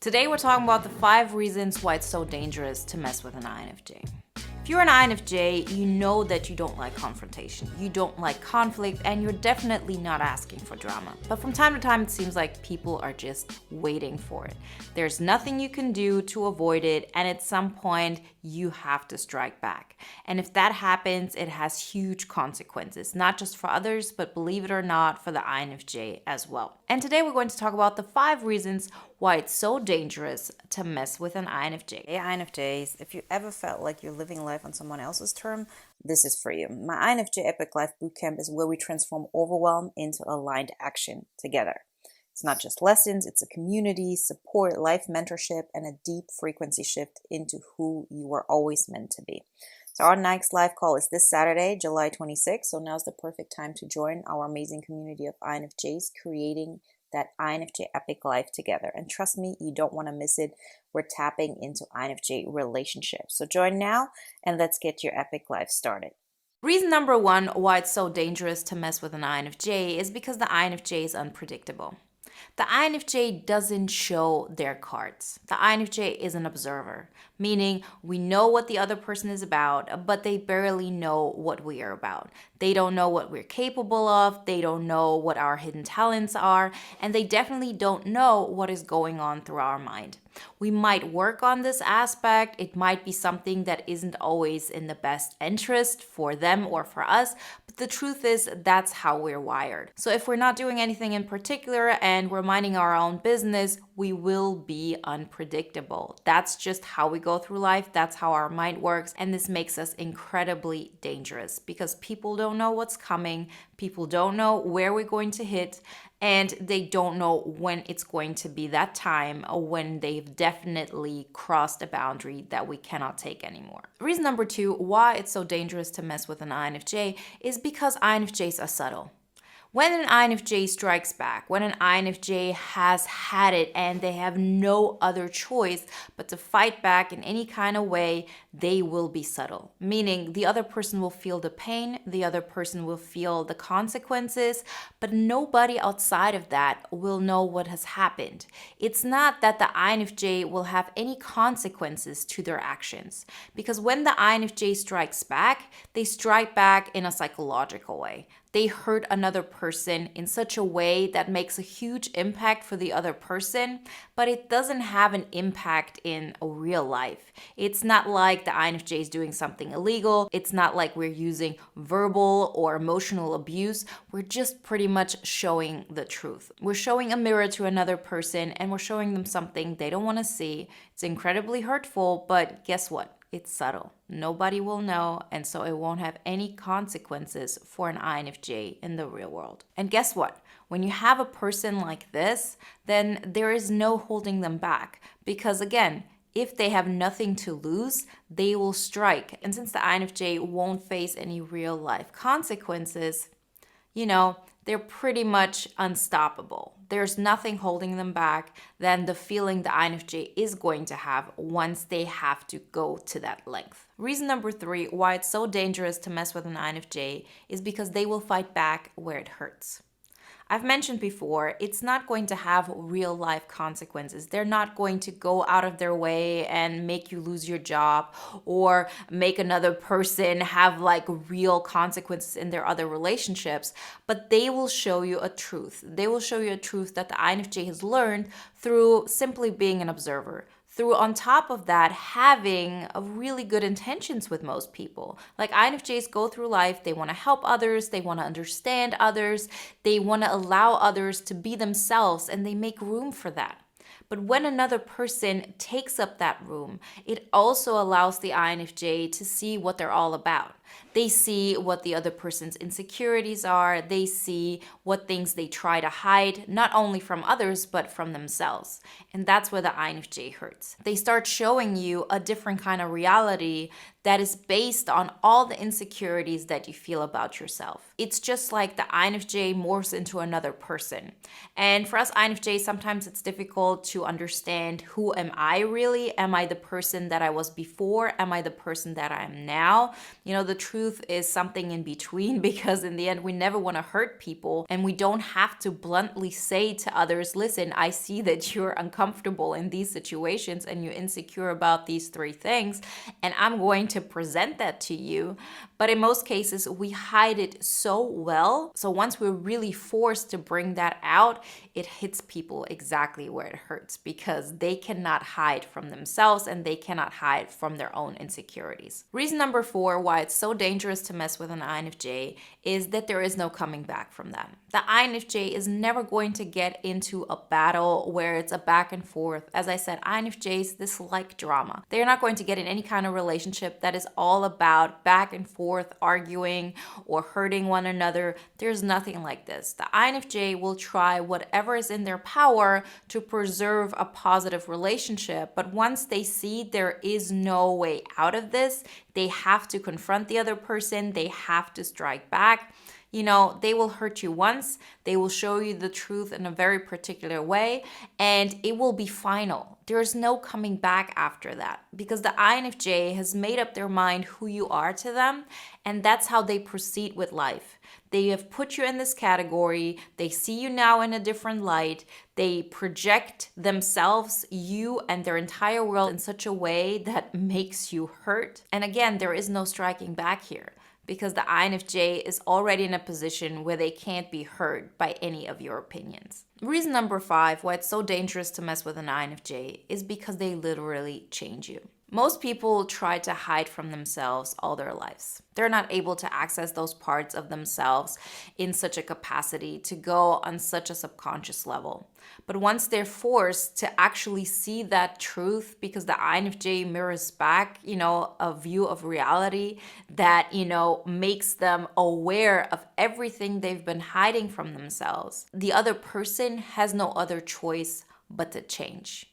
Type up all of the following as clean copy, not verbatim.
Today we're talking about the 5 reasons why it's so dangerous to mess with an INFJ. If you're an INFJ, you know that you don't like confrontation, you don't like conflict, and you're definitely not asking for drama. But from time to time, it seems like people are just waiting for it. There's nothing you can do to avoid it, and at some point, you have to strike back. And if that happens, it has huge consequences, not just for others, but believe it or not, for the INFJ as well. And today we're going to talk about the 5 reasons why it's so dangerous to mess with an INFJ. Hey INFJs, if you ever felt like you're living life on someone else's term, this is for you. My INFJ Epic Life Bootcamp is where we transform overwhelm into aligned action together. It's not just lessons, it's a community, support, life mentorship, and a deep frequency shift into who you were always meant to be. So our next live call is this Saturday, July 26th. So now's the perfect time to join our amazing community of INFJs creating that INFJ Epic Life together. And trust me, you don't want to miss it. We're tapping into INFJ relationships. So join now and let's get your Epic Life started. Reason number 1 why it's so dangerous to mess with an INFJ is because the INFJ is unpredictable. The INFJ doesn't show their cards. The INFJ is an observer, meaning we know what the other person is about, but they barely know what we are about. They don't know what we're capable of, they don't know what our hidden talents are, and they definitely don't know what is going on through our mind. We might work on this aspect. It might be something that isn't always in the best interest for them or for us, but the truth is that's how we're wired. So if we're not doing anything in particular and we're minding our own business, we will be unpredictable. That's just how we go through life. That's how our mind works. And this makes us incredibly dangerous because people don't know what's coming. People don't know where we're going to hit. And they don't know when it's going to be that time or when they've definitely crossed a boundary that we cannot take anymore. Reason number 2 why it's so dangerous to mess with an INFJ is because INFJs are subtle. When an INFJ strikes back, when an INFJ has had it and they have no other choice but to fight back in any kind of way, they will be subtle. Meaning the other person will feel the pain, the other person will feel the consequences, but nobody outside of that will know what has happened. It's not that the INFJ will have any consequences to their actions. Because when the INFJ strikes back, they strike back in a psychological way. They hurt another person in such a way that makes a huge impact for the other person, but it doesn't have an impact in a real life. It's not like the INFJ is doing something illegal. It's not like we're using verbal or emotional abuse. We're just pretty much showing the truth. We're showing a mirror to another person and we're showing them something they don't want to see. It's incredibly hurtful, but guess what? It's subtle. Nobody will know, and so it won't have any consequences for an INFJ in the real world. And guess what? When you have a person like this, then there is no holding them back. Because again, if they have nothing to lose, they will strike. And since the INFJ won't face any real life consequences, they're pretty much unstoppable. There's nothing holding them back than the feeling the INFJ is going to have once they have to go to that length. Reason number 3 why it's so dangerous to mess with an INFJ is because they will fight back where it hurts. I've mentioned before, it's not going to have real life consequences. They're not going to go out of their way and make you lose your job or make another person have real consequences in their other relationships, but they will show you a truth. They will show you a truth that the INFJ has learned through simply being an observer. Through, on top of that, having a really good intentions with most people. Like INFJs go through life, they want to help others, they want to understand others, they want to allow others to be themselves, and they make room for that. But when another person takes up that room, it also allows the INFJ to see what they're all about. They see what the other person's insecurities are. They see what things they try to hide, not only from others, but from themselves. And that's where the INFJ hurts. They start showing you a different kind of reality that is based on all the insecurities that you feel about yourself. It's just like the INFJ morphs into another person. And for us INFJs, sometimes it's difficult to understand, who am I really? Am I the person that I was before? Am I the person that I am now? The truth is something in between because in the end, we never want to hurt people and we don't have to bluntly say to others, listen, I see that you're uncomfortable in these situations and you're insecure about these three things, and I'm going to present that to you. But in most cases, we hide it so well. So once we're really forced to bring that out, it hits people exactly where it hurts because they cannot hide from themselves and they cannot hide from their own insecurities. Reason number 4 why it's so dangerous to mess with an INFJ is that there is no coming back from that. The INFJ is never going to get into a battle where it's a back and forth. As I said, INFJs dislike drama. They're not going to get in any kind of relationship that is all about back and forth, arguing or hurting one another. There's nothing like this. The INFJ will try whatever is in their power to preserve a positive relationship, but once they see there is no way out of this, they have to confront the other person, they have to strike back. They will hurt you once, they will show you the truth in a very particular way, and it will be final. There's no coming back after that because the INFJ has made up their mind who you are to them, and that's how they proceed with life. They have put you in this category, they see you now in a different light, they project themselves, you, and their entire world in such a way that makes you hurt. And again, there is no striking back here, because the INFJ is already in a position where they can't be hurt by any of your opinions. Reason number 5 why it's so dangerous to mess with an INFJ is because they literally change you. Most people try to hide from themselves all their lives. They're not able to access those parts of themselves in such a capacity to go on such a subconscious level. But once they're forced to actually see that truth, because the INFJ mirrors back, a view of reality that, makes them aware of everything they've been hiding from themselves, the other person has no other choice but to change.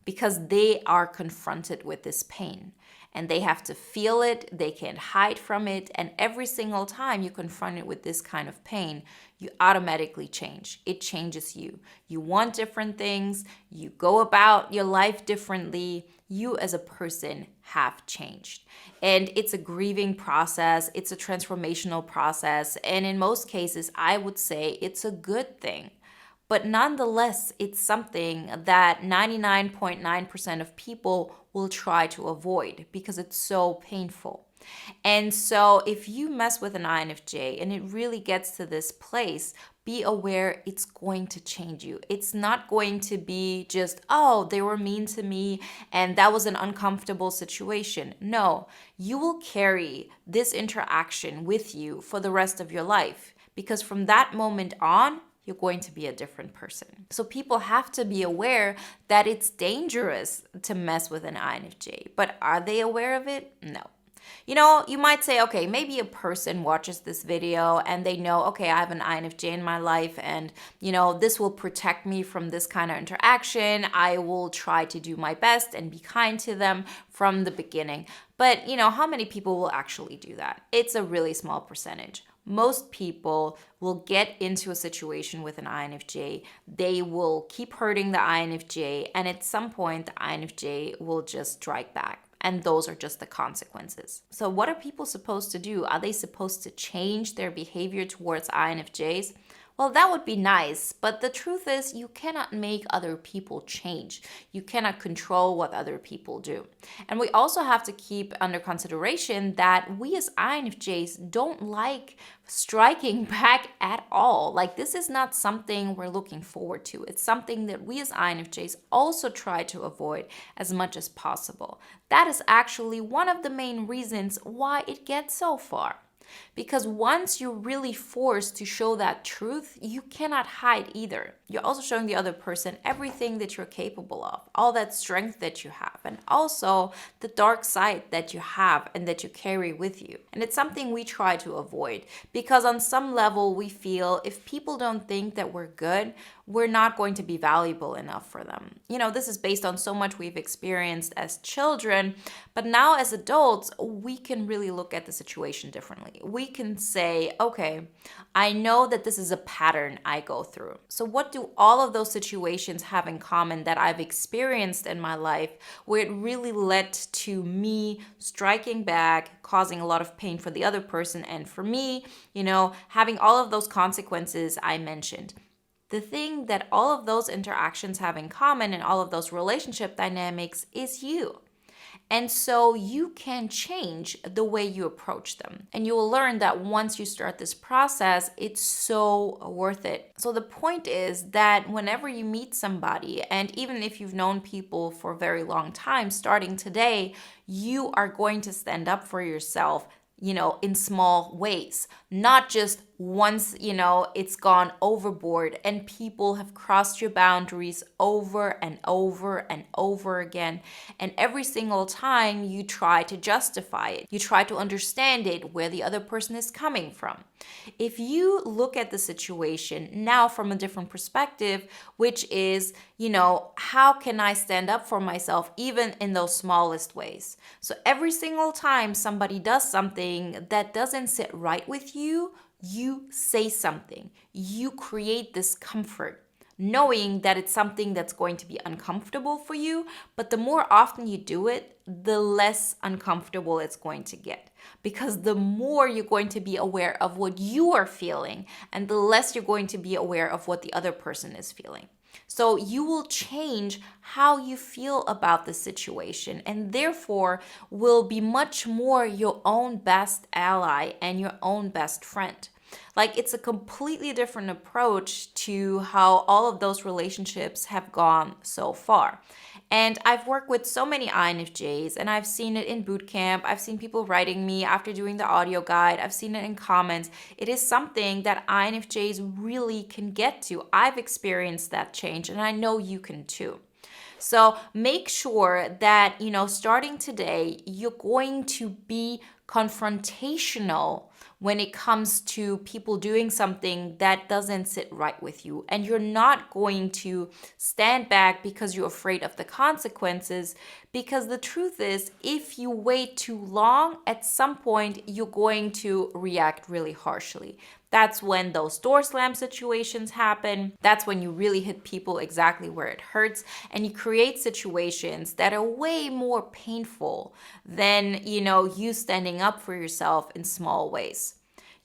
Because they are confronted with this pain and they have to feel it, they can't hide from it, and every single time you confront it with this kind of pain, you automatically change. It changes you. You want different things, you go about your life differently, you as a person have changed. And it's a grieving process, it's a transformational process, and in most cases, I would say it's a good thing. But nonetheless, it's something that 99.9% of people will try to avoid because it's so painful. And so if you mess with an INFJ and it really gets to this place, be aware it's going to change you. It's not going to be just, oh, they were mean to me and that was an uncomfortable situation. No, you will carry this interaction with you for the rest of your life because from that moment on, you're going to be a different person. So people have to be aware that it's dangerous to mess with an INFJ. But are they aware of it? No. You might say, okay, maybe a person watches this video and they know, okay, I have an INFJ in my life and, this will protect me from this kind of interaction. I will try to do my best and be kind to them from the beginning. But, how many people will actually do that? It's a really small percentage. Most people will get into a situation with an INFJ. They will keep hurting the INFJ, and at some point, the INFJ will just strike back. And those are just the consequences. So what are people supposed to do? Are they supposed to change their behavior towards INFJs? Well, that would be nice, but the truth is you cannot make other people change. You cannot control what other people do. And we also have to keep under consideration that we as INFJs don't like striking back at all. Like, this is not something we're looking forward to. It's something that we as INFJs also try to avoid as much as possible. That is actually one of the main reasons why it gets so far. Because once you're really forced to show that truth, you cannot hide either. You're also showing the other person everything that you're capable of, all that strength that you have, and also the dark side that you have and that you carry with you. And it's something we try to avoid because on some level we feel if people don't think that we're good, we're not going to be valuable enough for them. This is based on so much we've experienced as children, but now as adults, we can really look at the situation differently. we can say, okay, I know that this is a pattern I go through. So what do all of those situations have in common that I've experienced in my life where it really led to me striking back, causing a lot of pain for the other person and for me, having all of those consequences I mentioned. The thing that all of those interactions have in common and all of those relationship dynamics is you. And so you can change the way you approach them. And you will learn that once you start this process, it's so worth it. So the point is that whenever you meet somebody, and even if you've known people for a very long time, starting today, you are going to stand up for yourself, in small ways, not just once, it's gone overboard and people have crossed your boundaries over and over and over again. And every single time you try to justify it, you try to understand it, where the other person is coming from. If you look at the situation now from a different perspective, which is, how can I stand up for myself even in those smallest ways? So every single time somebody does something that doesn't sit right with you, you say something. You create this comfort, knowing that it's something that's going to be uncomfortable for you, but the more often you do it, the less uncomfortable it's going to get. Because the more you're going to be aware of what you are feeling, and the less you're going to be aware of what the other person is feeling. So you will change how you feel about the situation, and therefore will be much more your own best ally and your own best friend. Like, it's a completely different approach to how all of those relationships have gone so far. And I've worked with so many INFJs, and I've seen it in boot camp. I've seen people writing me after doing the audio guide. I've seen it in comments. It is something that INFJs really can get to. I've experienced that change, and I know you can too. So make sure that, starting today, you're going to be confrontational when it comes to people doing something that doesn't sit right with you. And you're not going to stand back because you're afraid of the consequences. Because the truth is, if you wait too long, at some point, you're going to react really harshly. That's when those door slam situations happen. That's when you really hit people exactly where it hurts. And you create situations that are way more painful than, you standing up for yourself in small ways.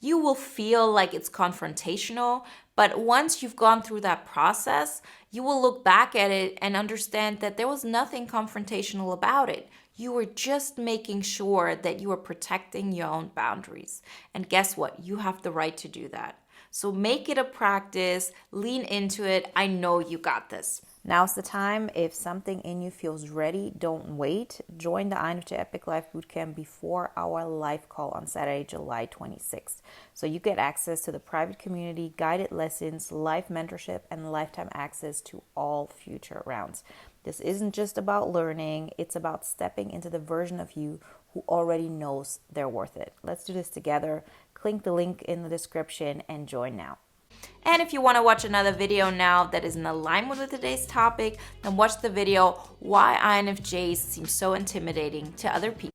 You will feel like it's confrontational, but once you've gone through that process, you will look back at it and understand that there was nothing confrontational about it. You were just making sure that you were protecting your own boundaries. And guess what? You have the right to do that. So make it a practice, lean into it. I know you got this. Now's the time. If something in you feels ready, don't wait. Join the INFJ Epic Life Bootcamp before our live call on Saturday, July 26th. So you get access to the private community, guided lessons, live mentorship, and lifetime access to all future rounds. This isn't just about learning. It's about stepping into the version of you who already knows they're worth it. Let's do this together. Click the link in the description and join now. And if you want to watch another video now that is in alignment with today's topic, then watch the video Why INFJs Seem So Intimidating to Other People.